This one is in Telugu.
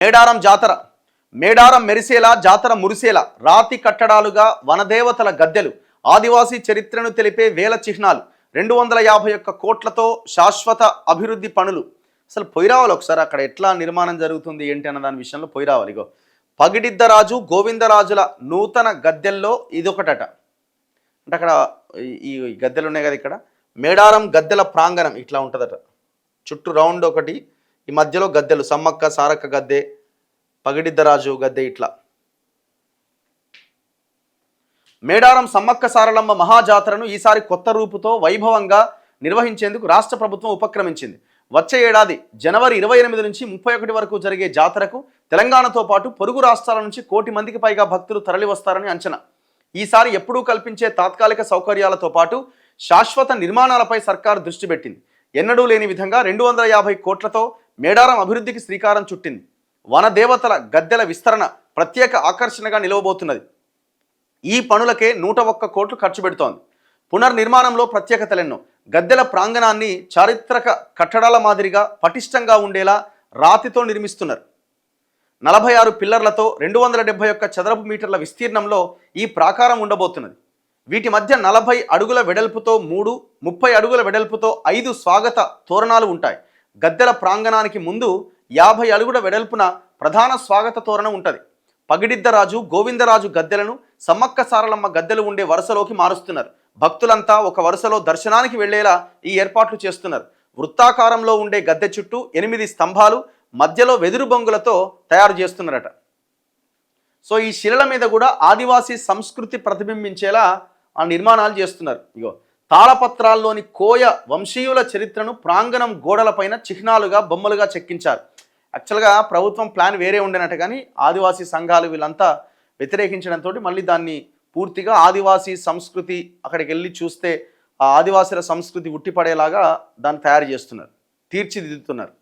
మేడారం జాతర. మేడారం మెరిసేలా, జాతర మురిసేలా రాతి కట్టడాలుగా వనదేవతల గద్దెలు, ఆదివాసీ చరిత్రను తెలిపే వేల చిహ్నాలు, 251 కోట్లతో శాశ్వత అభివృద్ధి పనులు. అసలు పోయి రావాలి ఒకసారి, అక్కడ ఎట్లా నిర్మాణం జరుగుతుంది ఏంటి అన్న దాని విషయంలో పోయి రావాలి. ఇగో పగిడిద్దరాజు గోవిందరాజుల నూతన గద్దెల్లో ఇదొకటట. అంటే అక్కడ ఈ గద్దెలు ఉన్నాయి కదా, ఇక్కడ మేడారం గద్దెల ప్రాంగణం ఇట్లా ఉంటుందట. చుట్టూ రౌండ్ ఒకటి, ఈ మధ్యలో గద్దెలు, సమ్మక్క సారక్క గద్దె, పగిడిద్దరాజు గద్దె ఇట్లా. మేడారం సమ్మక్క సారలమ్మ మహాజాతరను ఈసారి కొత్త రూపుతో వైభవంగా నిర్వహించేందుకు రాష్ట్ర ప్రభుత్వం ఉపక్రమించింది. వచ్చే ఏడాది జనవరి 28 నుంచి 31 వరకు జరిగే జాతరకు తెలంగాణతో పాటు పొరుగు రాష్ట్రాల నుంచి 1 కోటి మందికి పైగా భక్తులు తరలివస్తారని అంచనా. ఈసారి ఎప్పుడూ కల్పించే తాత్కాలిక సౌకర్యాలతో పాటు శాశ్వత నిర్మాణాలపై సర్కారు దృష్టి పెట్టింది. ఎన్నడూ లేని విధంగా 250 కోట్లతో మేడారం అభివృద్ధికి శ్రీకారం చుట్టింది. వనదేవతల గద్దెల విస్తరణ ప్రత్యేక ఆకర్షణగా నిలవబోతున్నది. ఈ పనులకే 101 కోట్లు ఖర్చు పెడుతోంది. పునర్నిర్మాణంలో ప్రత్యేకతలెన్నో. గద్దెల ప్రాంగణాన్ని చారిత్రక కట్టడాల మాదిరిగా పటిష్టంగా ఉండేలా రాతితో నిర్మిస్తున్నారు. 46 పిల్లర్లతో 271 చదరపు మీటర్ల విస్తీర్ణంలో ఈ ప్రాకారం ఉండబోతున్నది. వీటి మధ్య 40 అడుగుల వెడల్పుతో 3, 30 అడుగుల వెడల్పుతో 5 స్వాగత తోరణాలు ఉంటాయి. గద్దెల ప్రాంగణానికి ముందు 50 అడుగుల వెడల్పున ప్రధాన స్వాగత తోరణం ఉంటుంది. పగిడిద్దరాజు గోవిందరాజు గద్దెలను సమ్మక్క సారలమ్మ గద్దెలు ఉండే వరుసలోకి మారుస్తున్నారు. భక్తులంతా ఒక వరుసలో దర్శనానికి వెళ్లేలా ఈ ఏర్పాట్లు చేస్తున్నారు. వృత్తాకారంలో ఉండే గద్దె చుట్టూ 8 స్తంభాలు, మధ్యలో వెదురు బొంగులతో తయారు చేస్తున్నారట. సో ఈ శిలల మీద కూడా ఆదివాసీ సంస్కృతి ప్రతిబింబించేలా ఆ నిర్మాణాలు చేస్తున్నారు. ఇగో తాళపత్రాల్లోని కోయ వంశీయుల చరిత్రను ప్రాంగణం గోడలపైన చిహ్నాలుగా, బొమ్మలుగా చెక్కించారు. యాక్చువల్గా ప్రభుత్వం ప్లాన్ వేరే ఉండేనట్టు, కానీ ఆదివాసీ సంఘాలు వీళ్ళంతా వ్యతిరేకించడంతో మళ్ళీ దాన్ని పూర్తిగా ఆదివాసీ సంస్కృతి, అక్కడికి వెళ్ళి చూస్తే ఆ ఆదివాసీల సంస్కృతి ఉట్టిపడేలాగా దాన్ని తయారు చేస్తున్నారు, తీర్చిదిద్దుతున్నారు.